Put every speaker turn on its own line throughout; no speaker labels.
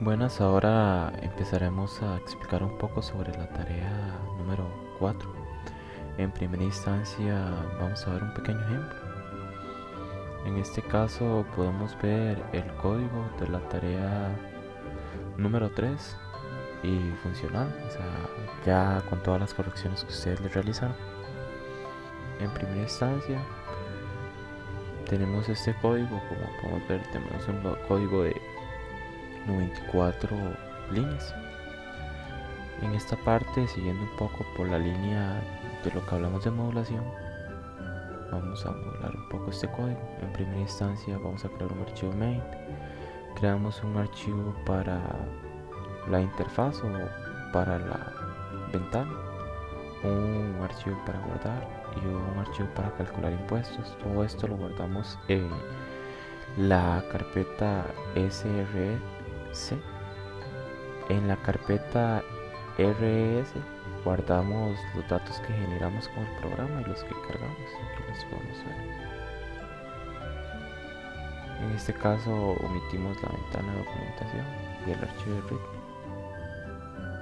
Buenas, ahora empezaremos a explicar un poco sobre la tarea número 4. En primera instancia vamos a ver un pequeño ejemplo. En este caso podemos ver el código de la tarea número 3 y funcional, o sea, ya con todas las correcciones que ustedes le realizaron. En primera instancia tenemos este código, como podemos ver tenemos un código de 94 líneas. En esta parte, siguiendo un poco por la línea de lo que hablamos de modulación, vamos a modular un poco este código. En primera instancia vamos a crear un archivo main, creamos un archivo para la interfaz o para la ventana, un archivo para guardar y un archivo para calcular impuestos. Todo esto lo guardamos en la carpeta src. En la carpeta rs guardamos los datos que generamos con el programa y los que cargamos. Aquí los podemos ver. En este caso omitimos la ventana de documentación y el archivo de readme,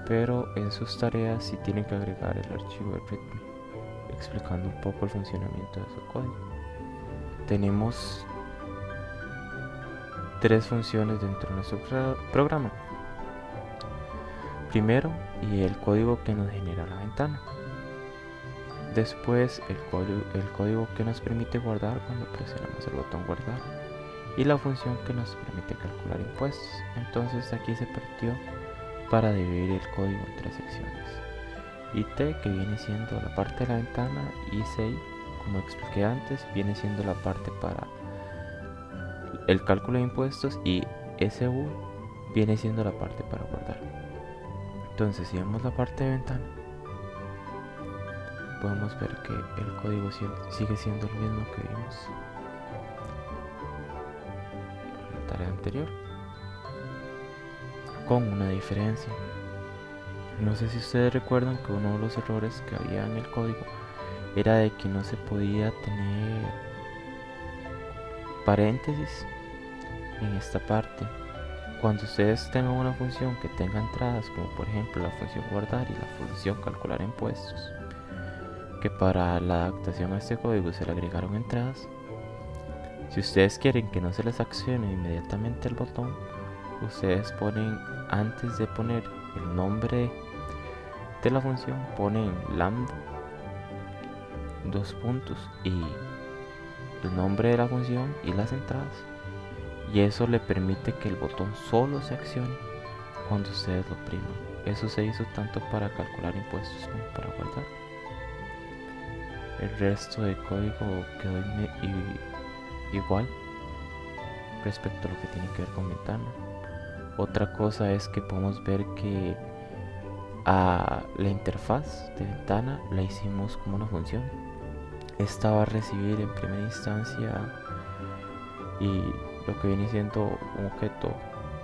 pero en sus tareas sí tienen que agregar el archivo de readme, explicando un poco el funcionamiento de su código. Tenemos tres funciones dentro de nuestro programa. Primero, y el código que nos genera la ventana. Después, el código que nos permite guardar cuando presionamos el botón guardar. Y la función que nos permite calcular impuestos. Entonces aquí se partió para dividir el código en tres secciones. IT, que viene siendo la parte de la ventana, y CI, como expliqué antes, viene siendo la parte para el cálculo de impuestos, y SU viene siendo la parte para guardar. Entonces, si vemos la parte de ventana, podemos ver que el código sigue siendo el mismo que vimos en la tarea anterior, con una diferencia. No sé si ustedes recuerdan que uno de los errores que había en el código era de que no se podía tener paréntesis en esta parte. Cuando ustedes tengan una función que tenga entradas, como por ejemplo la función guardar y la función calcular impuestos, que para la adaptación a este código se le agregaron entradas, si ustedes quieren que no se les accione inmediatamente el botón, ustedes ponen, antes de poner el nombre de la función, ponen lambda, dos puntos, y el nombre de la función y las entradas, y eso le permite que el botón solo se accione cuando ustedes lo opriman. Eso se hizo tanto para calcular impuestos como para guardar. El resto del código quedó igual respecto a lo que tiene que ver con ventana. Otra cosa es que podemos ver que a la interfaz de ventana la hicimos como una función. Esta va a recibir en primera instancia y lo que viene siendo un objeto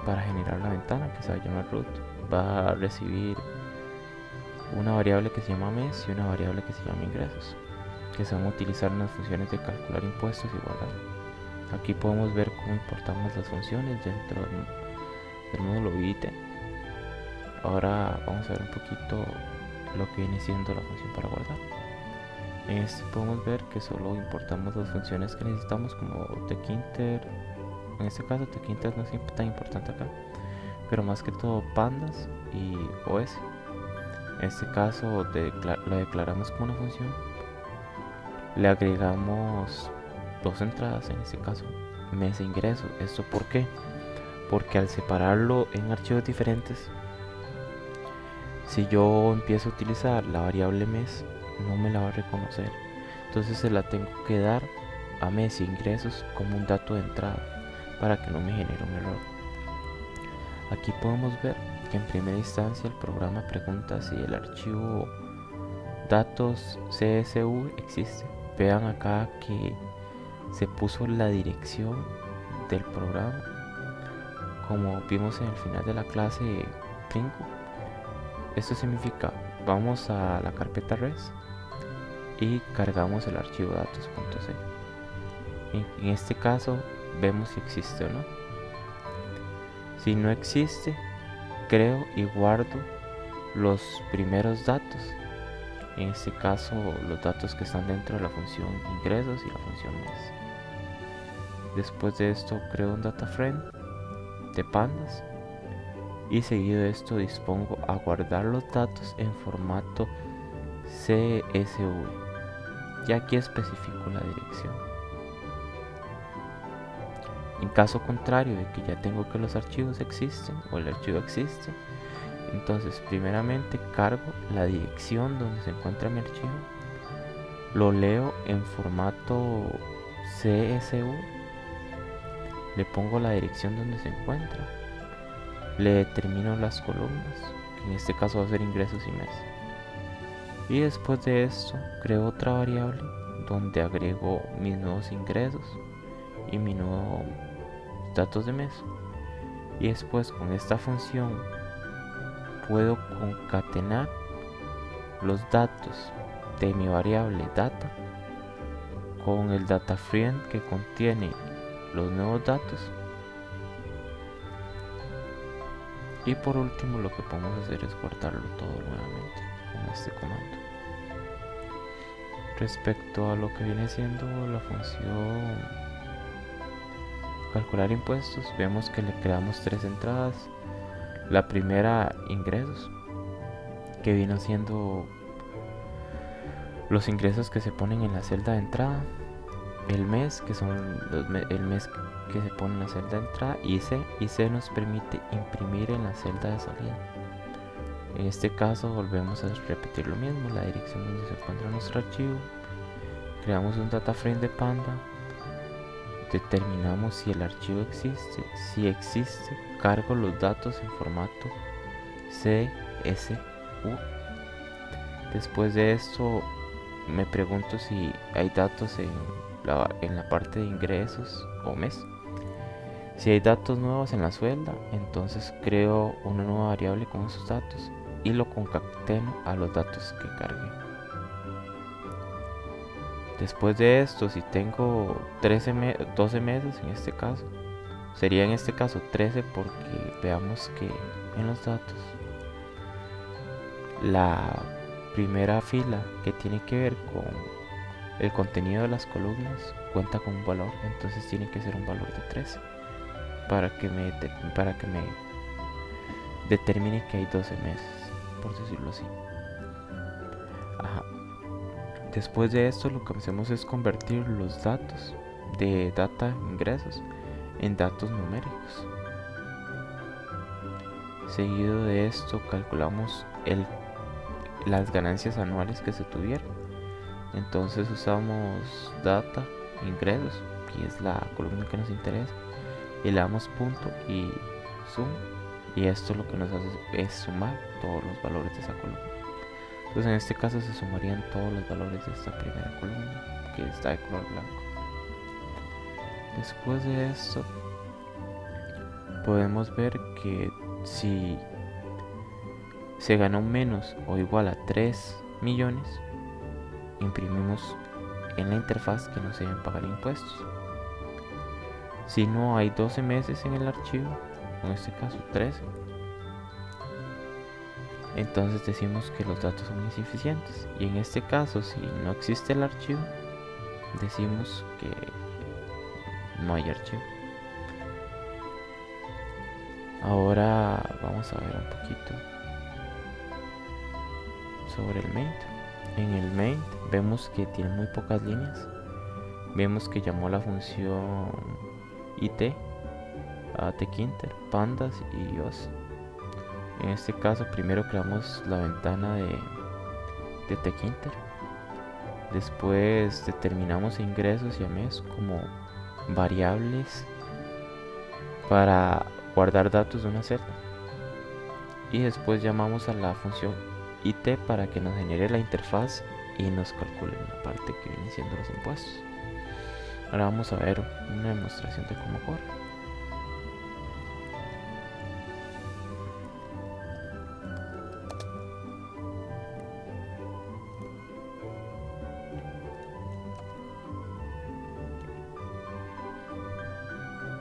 para generar la ventana, que se va a llamar root. Va a recibir una variable que se llama mes y una variable que se llama ingresos, que se van a utilizar en las funciones de calcular impuestos y guardar. Aquí podemos ver cómo importamos las funciones dentro del módulo ITE. Ahora vamos a ver un poquito lo que viene siendo la función para guardar. En este podemos ver que solo importamos las funciones que necesitamos, como tkinter. En este caso tkinter no es tan importante acá, pero más que todo pandas y os. En este caso lo declaramos como una función, le agregamos dos entradas, en este caso mes e ingreso. ¿Esto por qué? Porque al separarlo en archivos diferentes, si yo empiezo a utilizar la variable mes, no me la va a reconocer. Entonces se la tengo que dar a mes e ingresos como un dato de entrada para que no me genere un error. Aquí podemos ver que en primera instancia el programa pregunta si el archivo datos CSV existe. Vean acá que se puso la dirección del programa, como vimos en el final de la clase 5. Esto significa, vamos a la carpeta res y cargamos el archivo datos.c. En este caso vemos si existe o no. Si no existe, creo y guardo los primeros datos. En este caso, los datos que están dentro de la función ingresos y la función mes. Después de esto, creo un data frame de pandas y seguido de esto dispongo a guardar los datos en formato CSV. Y aquí especifico la dirección. En caso contrario de que ya tengo que los archivos existen o el archivo existe, entonces primeramente cargo la dirección donde se encuentra mi archivo, lo leo en formato CSV, le pongo la dirección donde se encuentra, le determino las columnas, que en este caso va a ser ingresos y mes, y después de esto creo otra variable donde agrego mis nuevos ingresos y mis nuevos datos de mes, y después con esta función puedo concatenar los datos de mi variable data con el data frame que contiene los nuevos datos, y por último lo que podemos hacer es guardarlo todo nuevamente con este comando. Respecto a lo que viene siendo la función calcular impuestos, vemos que le creamos tres entradas. La primera, ingresos, que viene siendo los ingresos que se ponen en la celda de entrada. El mes, que son el mes que se pone en la celda de entrada. Y C nos permite imprimir en la celda de salida. En este caso volvemos a repetir lo mismo, la dirección donde se encuentra nuestro archivo, creamos un data frame de panda, determinamos si el archivo existe. Si existe, cargo los datos en formato CSV. Después de esto me pregunto si hay datos en la parte de ingresos o mes. Si hay datos nuevos en la celda, entonces creo una nueva variable con esos datos y lo concateno a los datos que cargué. Después de esto, si tengo 12 meses en este caso, sería en este caso 13, porque veamos que en los datos la primera fila que tiene que ver con el contenido de las columnas cuenta con un valor, entonces tiene que ser un valor de 13 para que me determine que hay 12 meses, por decirlo así. Ajá. Después de esto lo que hacemos es convertir los datos de data ingresos en datos numéricos. Seguido de esto calculamos las ganancias anuales que se tuvieron. Entonces usamos data ingresos, que es la columna que nos interesa, y le damos punto y sum, y esto lo que nos hace es sumar todos los valores de esa columna. Entonces en este caso se sumarían todos los valores de esta primera columna, que está de color blanco. Después de esto podemos ver que si se ganó menos o igual a 3 millones, imprimimos en la interfaz que no se deben pagar impuestos. Si no hay 12 meses en el archivo, en este caso 13, entonces decimos que los datos son insuficientes. Y en este caso, si no existe el archivo, decimos que no hay archivo. Ahora vamos a ver un poquito sobre el main. En el main vemos que tiene muy pocas líneas. Vemos que llamó la función IT a tkinter, pandas y os. En este caso primero creamos la ventana de tkinter. Después determinamos ingresos y a mes como variables para guardar datos de una celda. Y después llamamos a la función IT para que nos genere la interfaz y nos calcule la parte que viene siendo los impuestos. Ahora vamos a ver una demostración de cómo corre.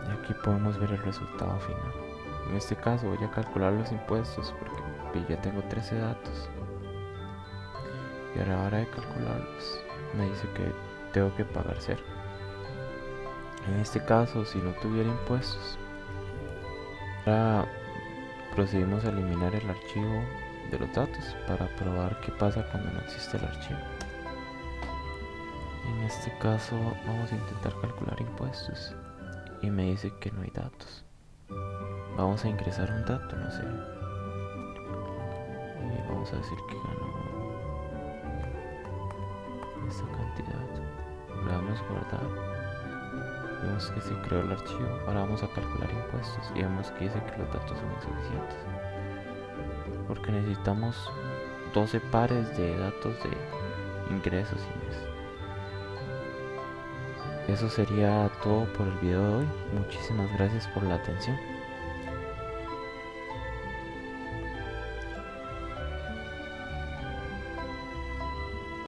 Y aquí podemos ver el resultado final. En este caso voy a calcular los impuestos porque ya tengo 13 datos. Y a la hora de calcularlos me dice que tengo que pagar 0. En este caso, si no tuviera impuestos, ahora procedimos a eliminar el archivo de los datos para probar qué pasa cuando no existe el archivo. En este caso vamos a intentar calcular impuestos y me dice que no hay datos. Vamos a ingresar un dato, no sé, y vamos a decir que ganó esta cantidad. Le damos guardar. Vemos que se creó el archivo. Ahora vamos a calcular impuestos y vemos que dice que los datos son insuficientes porque necesitamos 12 pares de datos de ingresos y mes. Eso sería todo por el video de hoy. Muchísimas gracias por la atención.